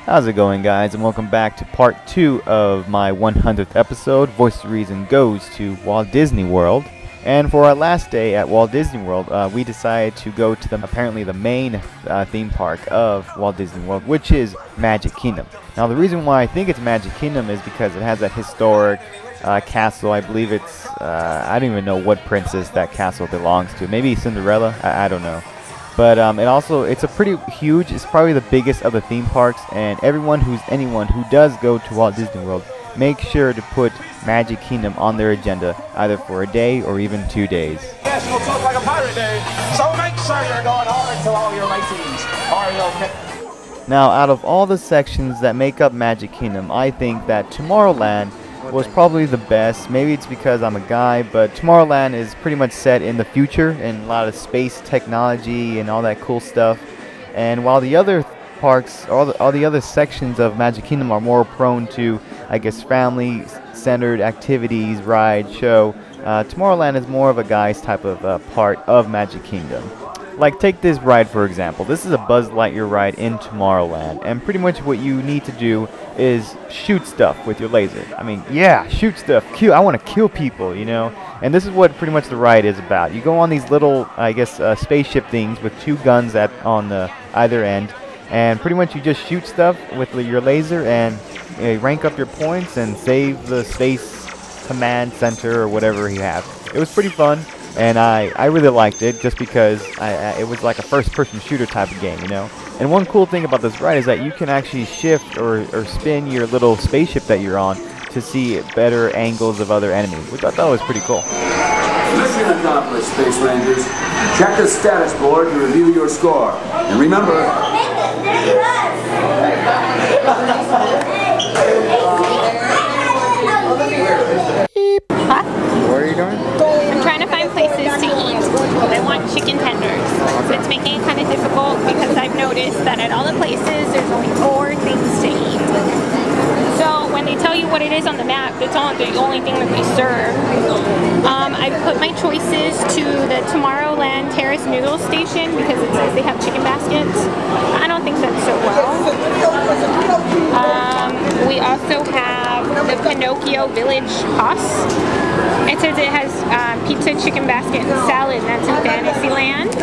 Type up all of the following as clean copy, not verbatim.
How's it going, guys? And welcome back to part 2 of my 100th episode. Voice of Reason goes to Walt Disney World. And for our last day at Walt Disney World, we decided to go to apparently the main theme park of Walt Disney World, which is Magic Kingdom. Now, the reason why I think it's Magic Kingdom is because it has that historic castle. I believe it's, I don't even know what princess that castle belongs to. Maybe Cinderella? I don't know. But it's a pretty huge, it's probably the biggest of the theme parks, and anyone who does go to Walt Disney World, make sure to put Magic Kingdom on their agenda, either for a day or even 2 days. National Float Like a Pirate Day, so make sure you're going hard to all your laces. Now, out of all the sections that make up Magic Kingdom, I think that Tomorrowland was probably the best. Maybe it's because I'm a guy, but Tomorrowland is pretty much set in the future and a lot of space technology and all that cool stuff. And while the other parks, all the other sections of Magic Kingdom are more prone to, I guess, family-centered activities, ride, show, Tomorrowland is more of a guy's type of part of Magic Kingdom. Like, take this ride for example. This is a Buzz Lightyear ride in Tomorrowland, and pretty much what you need to do is shoot stuff with your laser. I mean, yeah, shoot stuff. I want to kill people, you know? And this is what pretty much the ride is about. You go on these little, I guess, spaceship things with 2 guns on either end, and pretty much you just shoot stuff with your laser and rank up your points and save the space command center or whatever you have. It was pretty fun. And I really liked it just because it was like a first-person shooter type of game, you know? And one cool thing about this ride is that you can actually shift or spin your little spaceship that you're on to see better angles of other enemies, which I thought was pretty cool. Mission accomplished, Space Rangers. Check the status board to review your score. And remember... Huh? Where are you going? I'm trying to find places to eat. I want chicken tenders. So it's making it kind of difficult because I've noticed that at all the places there's only 4 things to eat. So when they tell you what it is on the map, that's the only thing that they serve. I put my choices to the Tomorrowland Terrace Noodle Station because it says they have chicken baskets. I don't think that's so well. We also have the Pinocchio Village Haus. It says it has pizza, chicken basket, and salad, and that's in Fantasyland.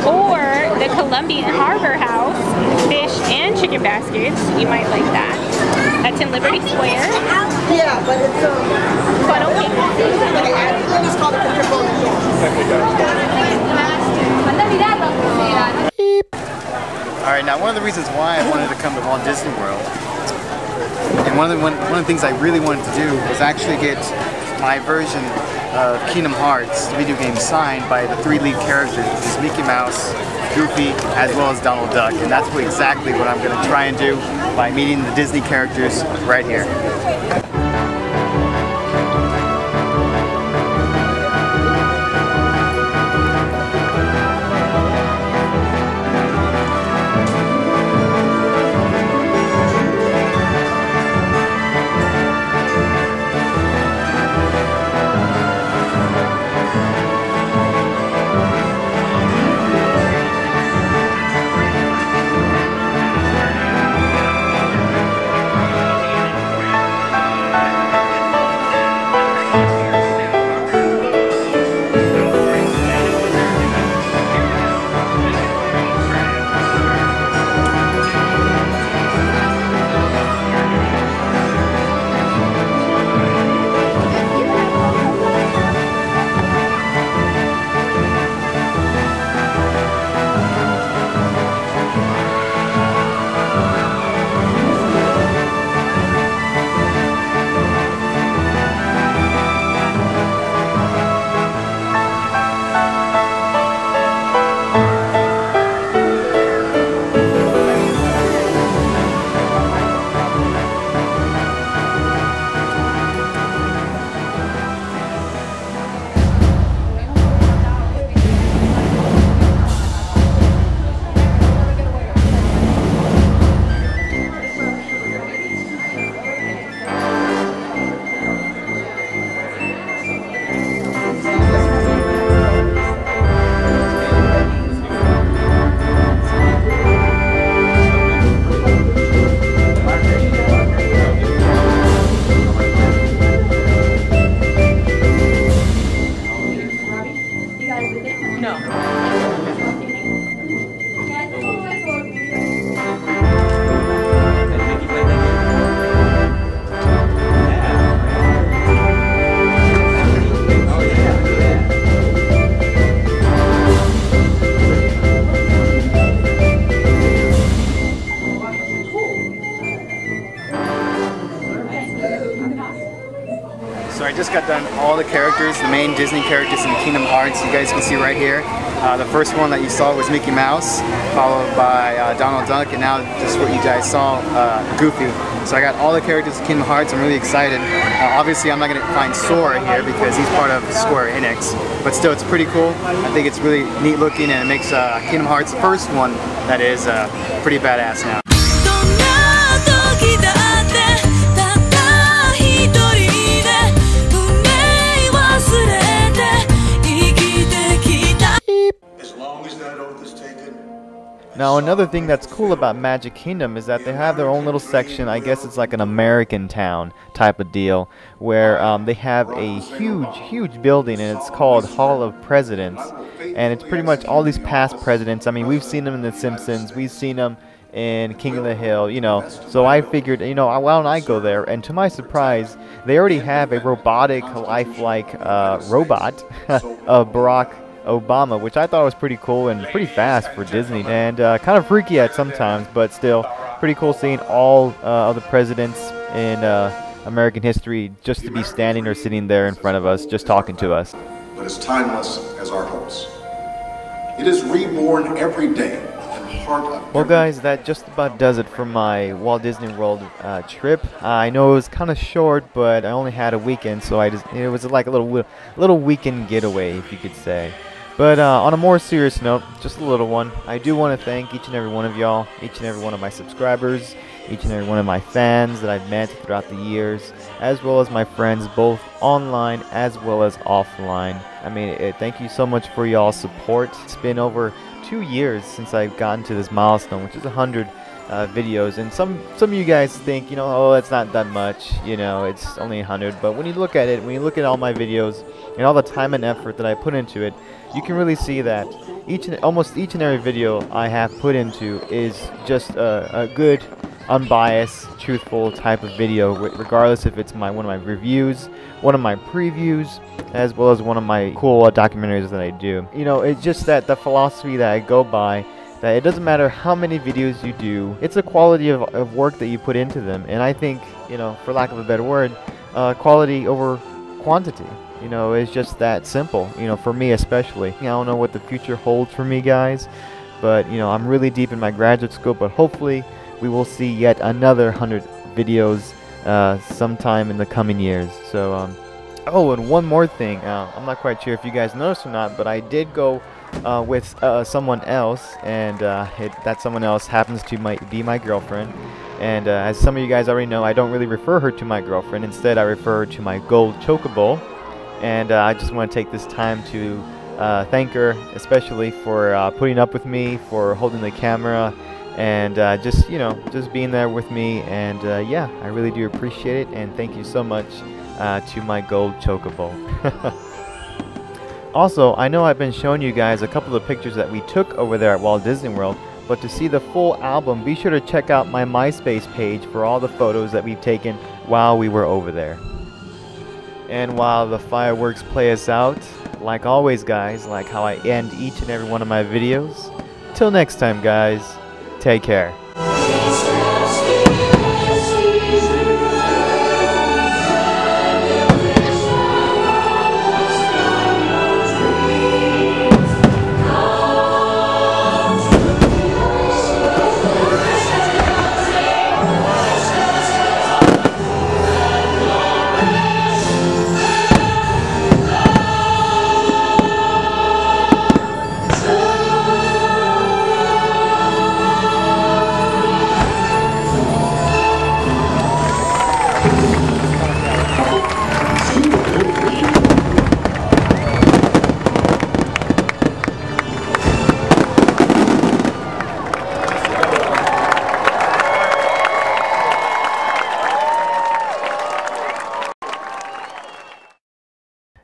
Or the Columbian Harbor House, fish and chicken baskets. You might like that. That's in Liberty Square. Yeah, but it's But okay. it's called a Alright, now one of the reasons why I wanted to come to Walt Disney World, and one of the things I really wanted to do was actually get my version of Kingdom Hearts, the video game, signed by the 3 lead characters, which is Mickey Mouse, Goofy, as well as Donald Duck. And that's exactly what I'm going to try and do by meeting the Disney characters right here. just got done all the characters, the main Disney characters in Kingdom Hearts. You guys can see right here. The first one that you saw was Mickey Mouse, followed by Donald Duck, and now just what you guys saw, Goofy. So I got all the characters in Kingdom Hearts. I'm really excited. Obviously, I'm not going to find Sora here because he's part of Square Enix, but still, it's pretty cool. I think it's really neat looking, and it makes Kingdom Hearts, the first one, that is pretty badass now. Now another thing that's cool about Magic Kingdom is that they have their own little section, I guess it's like an American town type of deal, where they have a huge building, and it's called Hall of Presidents, and it's pretty much all these past presidents. I mean, we've seen them in The Simpsons, we've seen them in King of the Hill, you know, so I figured, you know, why don't I go there? And to my surprise, they already have a robotic, lifelike robot of Barack Obama, which I thought was pretty cool and pretty fast for Disney, and kind of freaky at sometimes, but still pretty cool seeing all of the presidents in American history just to be standing or sitting there in front of us, just talking to us. But as timeless as our hopes. It is reborn every day and part of. Well, guys, that just about does it for my Walt Disney World trip. I know it was kind of short, but I only had a weekend, so it was like a little weekend getaway, if you could say. But on a more serious note, just a little one, I do want to thank each and every one of y'all, each and every one of my subscribers, each and every one of my fans that I've met throughout the years, as well as my friends both online as well as offline. I mean, thank you so much for y'all's support. It's been over 2 years since I've gotten to this milestone, which is 100 videos, and some of you guys think, you know, oh, it's not that much, you know, it's only 100, but when you look at it, when you look at all my videos and all the time and effort that I put into it, you can really see that almost each and every video I have put into is just a good, unbiased, truthful type of video, regardless if it's one of my reviews, one of my previews, as well as one of my cool documentaries that I do. You know, it's just that the philosophy that I go by, that it doesn't matter how many videos you do, it's the quality of work that you put into them. And I think, you know, for lack of a better word, quality over quantity. You know, it's just that simple, you know, for me especially. I don't know what the future holds for me, guys, but, you know, I'm really deep in my graduate school, but hopefully we will see yet another 100 videos sometime in the coming years. So, oh, and one more thing, I'm not quite sure if you guys noticed or not, but I did go with someone else, and that someone else happens to be my girlfriend. And as some of you guys already know, I don't really refer her to my girlfriend. Instead, I refer her to my gold chocobo. And I just want to take this time to thank her, especially for putting up with me, for holding the camera, and just, you know, just being there with me. And yeah, I really do appreciate it, and thank you so much to my gold chocobo. Also, I know I've been showing you guys a couple of pictures that we took over there at Walt Disney World, but to see the full album, be sure to check out my MySpace page for all the photos that we've taken while we were over there. And while the fireworks play us out, like always, guys, like how I end each and every one of my videos, till next time, guys, take care.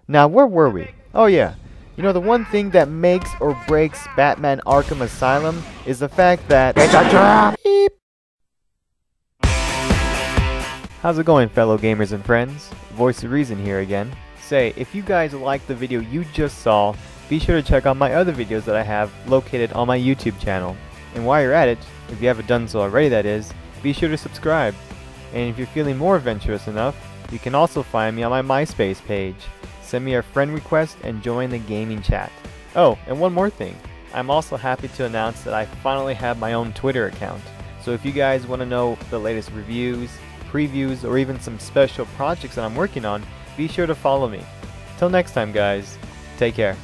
Now, where were we? Oh yeah, you know, the one thing that makes or breaks Batman Arkham Asylum is the fact that it's a trap! Beep. How's it going, fellow gamers and friends? Voice of Reason here again. Say, if you guys liked the video you just saw, be sure to check out my other videos that I have located on my YouTube channel. And while you're at it, if you haven't done so already that is, be sure to subscribe. And if you're feeling more adventurous enough, You can also find me on my MySpace page. Send me a friend request and join the gaming chat. Oh, and one more thing. I'm also happy to announce that I finally have my own Twitter account. So if you guys want to know the latest reviews, previews, or even some special projects that I'm working on, be sure to follow me. Till next time guys, take care.